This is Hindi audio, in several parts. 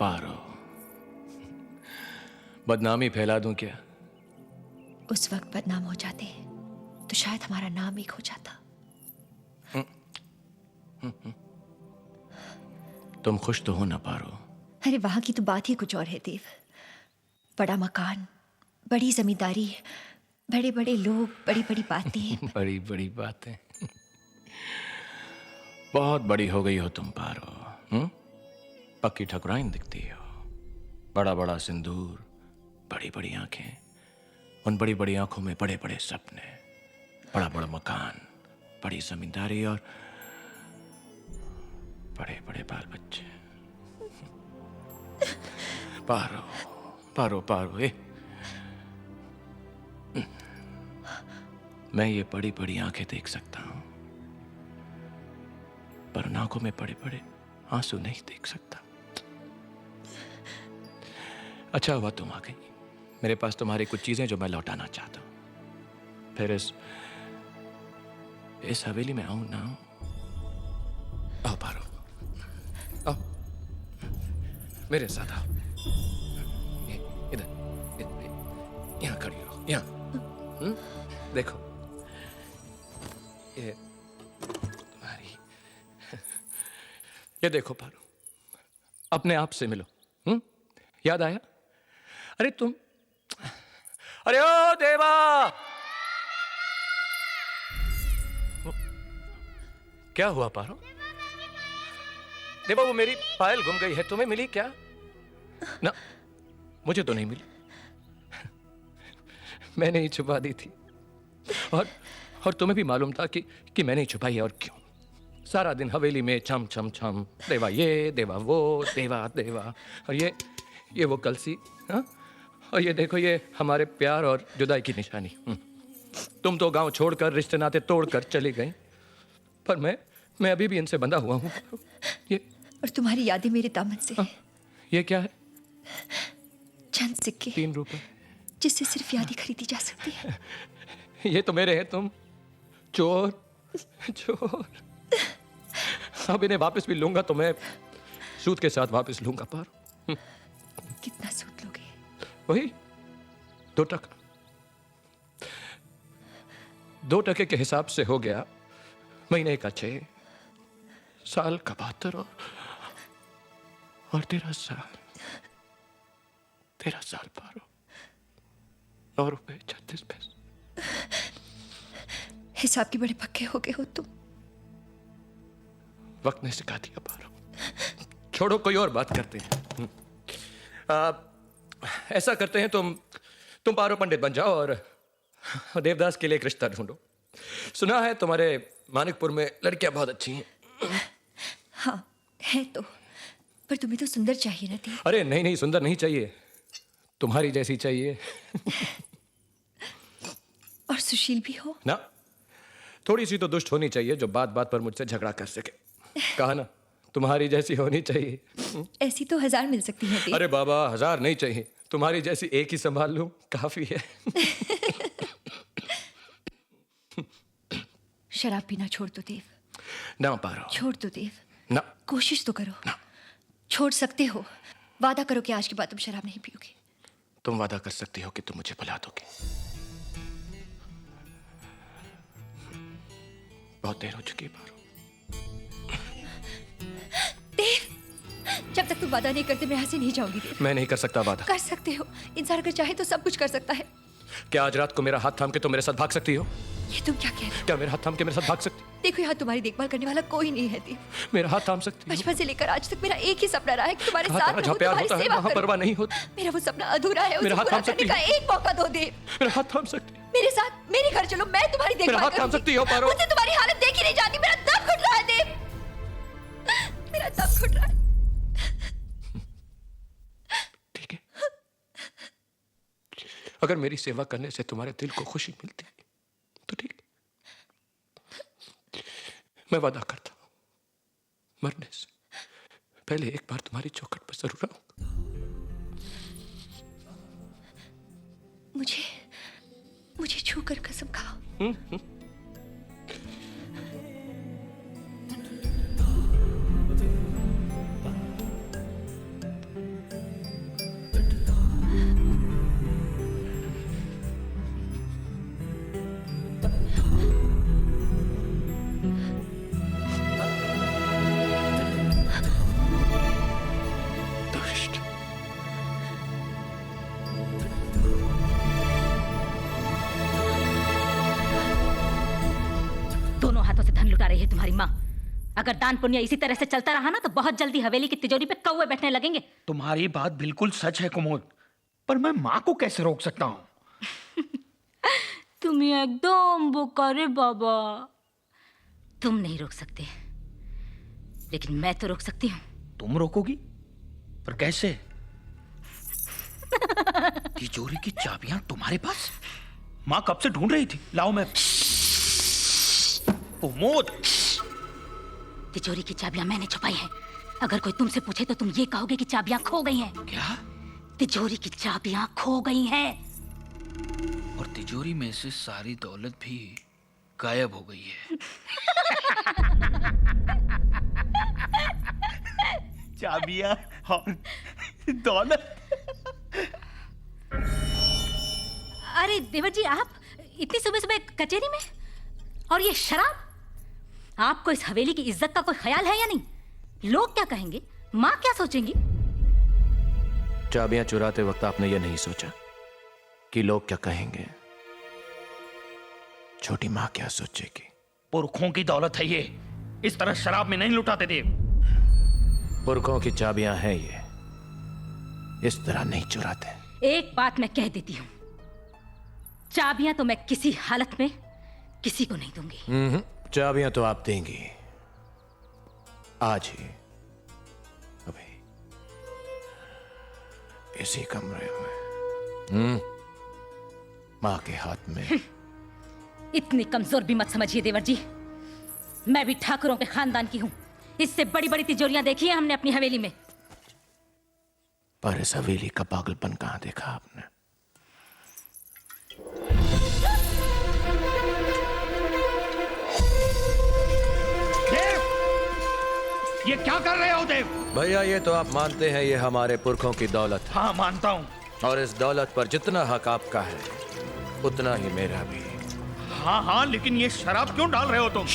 पारो, बदनामी फैला दूं क्या? उस वक्त बदनाम हो जाते तो शायद हमारा नाम ही खो जाता। तुम खुश तो हो ना पारो? अरे वहां की तो बात ही कुछ और है देव। बड़ा मकान, बड़ी जमींदारी, बड़े बड़े लोग, बड़ी बड़ी बातें। बड़ी बड़ी बातें। बहुत बड़ी हो गई हो तुम पारो। पक्की ठकुराइन दिखती हो, बड़ा बड़ा सिंदूर, बड़ी बड़ी आंखें, उन बड़ी बड़ी आंखों में बड़े बड़े सपने, बड़ा बड़ा मकान, बड़ी जमींदारी और बड़े बड़े बाल बच्चे। पारो पारो पारो, मैं ये बड़ी बड़ी आंखें देख सकता हूं, पर उन आंखों में बड़े बड़े आंसू नहीं देख सकता। अच्छा हुआ तुम आ गई। मेरे पास तुम्हारी कुछ चीजें जो मैं लौटाना चाहता हूं। फिर इस हवेली में आऊं ना? आओ पारो, आओ मेरे साथ आओ। इधर यहां खड़ी रहो, यहां। देखो ये तुम्हारी, ये देखो पारो, अपने आप से मिलो। याद आया? अरे तुम, अरे ओ देवा! क्या हुआ पारो? देवा, वो मेरी पायल गुम गई है, तुम्हें मिली क्या? ना, मुझे तो नहीं मिली। मैंने ही छुपा दी थी, और तुम्हें भी मालूम था कि मैंने ही छुपाई है। और क्यों? सारा दिन हवेली में छम छम छम, देवा ये, देवा वो, देवा देवा। और ये वो कलसी, हाँ? और ये देखो, ये हमारे प्यार और जुदाई की निशानी। तुम तो गांव छोड़कर, रिश्ते नाते तोड़कर चली गई, पर मैं अभी भी इनसे बंधा हुआ हूं। ये और तुम्हारी यादें मेरे दामन से। ये क्या है? चंद सिक्के, 3 रुपए, जिससे सिर्फ यादें खरीदी जा सकती है। ये तो मेरे हैं। तुम चोर, चोर। अब इन्हें वापस भी लूंगा तो मैं सूद के साथ वापस लूंगा। पर कितना सूद लोगे? वही 2 टका। 2 टके के हिसाब से हो गया महीने का 6, साल का 72, और 13 साल। 13 साल पारो, 9 रुपए 36 पैसे। हिसाब के बड़े पक्के हो गए हो तुम। वक्त ने सिखा दिया पारो। छोड़ो, कोई और बात करते हैं। ऐसा करते हैं, तुम पारो पंडित बन जाओ और देवदास के लिए एक रिश्ता ढूंढो। सुना है तुम्हारे मानिकपुर में लड़कियां बहुत अच्छी हैं। हाँ है तो, पर तुम्हें तो सुंदर चाहिए ना देव। अरे नहीं नहीं, सुंदर नहीं चाहिए, तुम्हारी जैसी चाहिए। और सुशील भी हो ना, थोड़ी सी तो दुष्ट होनी चाहिए, जो बात बात पर मुझसे झगड़ा कर सके। कहा ना, तुम्हारी जैसी होनी चाहिए। ऐसी तो 1000 मिल सकती है देव। अरे बाबा, 1000 नहीं चाहिए, तुम्हारी जैसी एक ही संभाल लूं काफी है। शराब पीना छोड़ दो देव। ना पारो, छोड़ दो देव, ना। कोशिश तो करो। ना। छोड़ सकते हो। वादा करो कि आज के बाद तुम शराब नहीं पियोगे। तुम वादा कर सकती हो कि तुम मुझे भुला दोगे? बहुत देर हो चुकी है पारो। देव, जब तक तुम वादा नहीं करते मैं यहाँ से नहीं जाऊंगी देव। मैं नहीं कर सकता वादा। कर सकते हो, इंसान अगर चाहे तो सब कुछ कर सकता है। क्या आज रात को मेरा हाथ थाम के तुम मेरे साथ भाग सकती हो? ये तुम क्या कह रहे हो? क्या मेरा हाथ थाम के मेरे साथ भाग सकती? देखो यहाँ तुम्हारी देखभाल करने वाला कोई नहीं है देव। मेरा हाथ थाम सकती हो? बचपन से लेकर आज तक मेरा एक ही सपना रहा है कि तुम्हारे जहाँ साथ जहाँ रहूं, प्यार तुम्हारी होता है सेवा वहाँ करूं। परवाह नहीं होती। मेरा वो सपना अधूरा है, मेरा उसे हाथ पूरा थाम सकती करने का एक मौका दो देव। मेरा हाथ थाम सकती? मेरे साथ मेरे घर चलो, मैं तुम्हारी मेरा देखभाल हाथ थाम करूंगी। सकती हो पारो? मुझसे तुम्हारी हालत देखी नहीं जाती, मेरा दम घुट रहा है देव। मेरा दम घुट रहा है। ठीक है, अगर मेरी सेवा करने से तुम्हारे दिल को खुशी मिलती है तो ठीक है। मैं वादा करता हूं, मरने से पहले एक बार तुम्हारी चौखट पर जरूर आऊंगा। मुझे छूकर कसम खाओ। तुम्हारी माँ। अगर दान पुण्य इसी तरह से चलता रहा ना तो बहुत जल्दी हवेली की तिजोरी पे कौवे बैठने लगेंगे। तुम्हारी बात बिल्कुल सच है कुमुद, पर मैं माँ को कैसे रोक सकता हूँ? तुम एकदम बोका रे बाबा। तुम नहीं रोक सकते, लेकिन मैं तो रोक सकती हूँ। तुम रोकोगी? पर कैसे? तिजोरी की चाबियां तुम्हारे पास? माँ कब से ढूंढ रही थी। लाओ मैं। कुमुद, तिजोरी की चाबियां मैंने छुपाई हैं। अगर कोई तुमसे पूछे तो तुम ये कहोगे कि चाबियां खो गई हैं। क्या? तिजोरी की चाबियां खो गई हैं। और तिजोरी में से सारी दौलत भी गायब हो गई है। चाबियां और दौलत। अरे देवर जी, आप इतनी सुबह सुबह कचहरी में, और ये शराब? आपको इस हवेली की इज्जत का कोई ख्याल है या नहीं? लोग क्या कहेंगे, माँ क्या सोचेंगी? चाबियां चुराते वक्त आपने यह नहीं सोचा कि लोग क्या कहेंगे, छोटी माँ क्या सोचेगी? पुरखों की दौलत है ये, इस तरह शराब में नहीं लुटाते देव। पुरखों की चाबियां हैं ये, इस तरह नहीं चुराते। एक बात मैं कह देती हूँ, चाबियां तो मैं किसी हालत में किसी को नहीं दूंगी। चाबियां तो आप देंगी, आज ही, अभी, इसी कमरे में, माँ के हाथ में। इतनी कमजोर भी मत समझिए देवर जी, मैं भी ठाकुरों के खानदान की हूँ। इससे बड़ी बड़ी तिजोरियां देखी है हमने अपनी हवेली में। पर इस हवेली का पागलपन कहां देखा आपने? देव, ये क्या कर रहे हो देव? भैया, ये तो आप मानते हैं ये हमारे पुरखों की दौलत है, हाँ मानता हूँ। और इस दौलत पर जितना हक आपका है उतना ही मेरा भी। हाँ हाँ, लेकिन ये शराब क्यों डाल रहे हो तुम?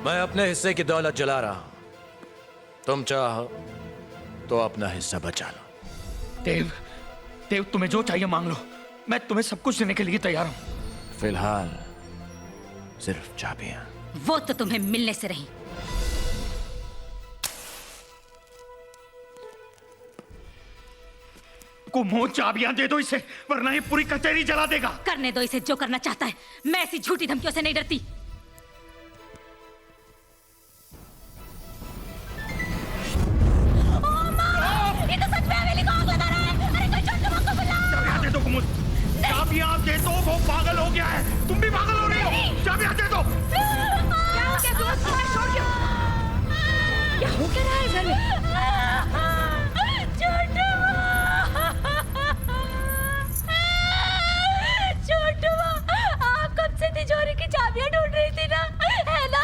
मैं अपने हिस्से की दौलत जला रहा हूं, तुम चाहो तो अपना हिस्सा बचा लो। देव, देव तुम्हें जो चाहिए मांग लो, मैं तुम्हें सब कुछ देने के लिए तैयार हूं। फिलहाल सिर्फ चाबियां। वो तो तुम्हें मिलने से रही। कुमुद, चाबियां दे दो इसे, वरना ये पूरी कचहरी जला देगा। करने दो इसे जो करना चाहता है, मैं ऐसी झूठी धमकियों से नहीं डरती। ये तो सच में हवेली को आग लगा रहा है। अरे कोई छोटे को बुलाओ। चाबियां दे दो कुमुद, चाबियां दे दो, वो पागल हो गया है। तुम भी पागल हो रही हो। चाबियां दे दो। क्या हो गया दोस्त? तुम्हें छोड़ क्यों? क्या हो क्या रहा है घर में? छोटू, आप कब से तिजोरी की चाबियां ढूंढ रही थी ना, है ना?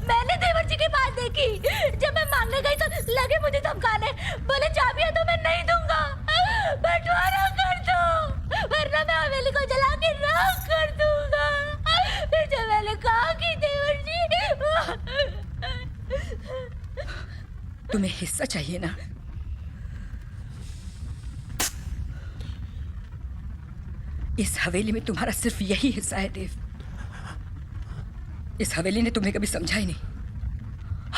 मैंने देवर जी की बात देखी। जब मैं मांगने गई तो लगे मुझे धमकाने, बोले चाबियां तो मैं नहीं दूंगा, बंटवारा कर दो, वरना मैं हवेली को जला के राख कर दूंगा। फिर जब मैंने कहा कि देवर जी, तुम्हें हिस्सा चाहिए ना? इस हवेली में तुम्हारा सिर्फ यही हिस्सा है देव। इस हवेली ने तुम्हें कभी समझा ही नहीं।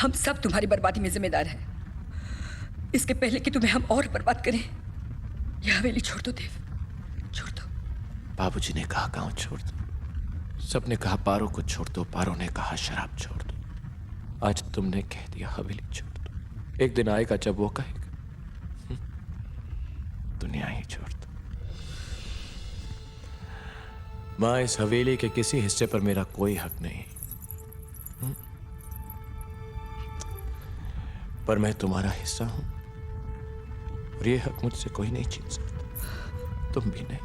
हम सब तुम्हारी बर्बादी में जिम्मेदार हैं। इसके पहले कि तुम्हें हम और बर्बाद करें, यह हवेली छोड़ दो देव, छोड़ दो। बाबूजी ने कहा गांव छोड़ दो, सबने कहा पारो को छोड़ दो, पारो ने कहा शराब छोड़ दो, आज तुमने कह दिया हवेली छोड़ दो। एक दिन आएगा जब वो कहेगा दुनिया ही छोड़ दो। मां, इस हवेली के किसी हिस्से पर मेरा कोई हक नहीं, पर मैं तुम्हारा हिस्सा हूं और ये हक मुझसे कोई नहीं छीन सकता, तुम भी नहीं।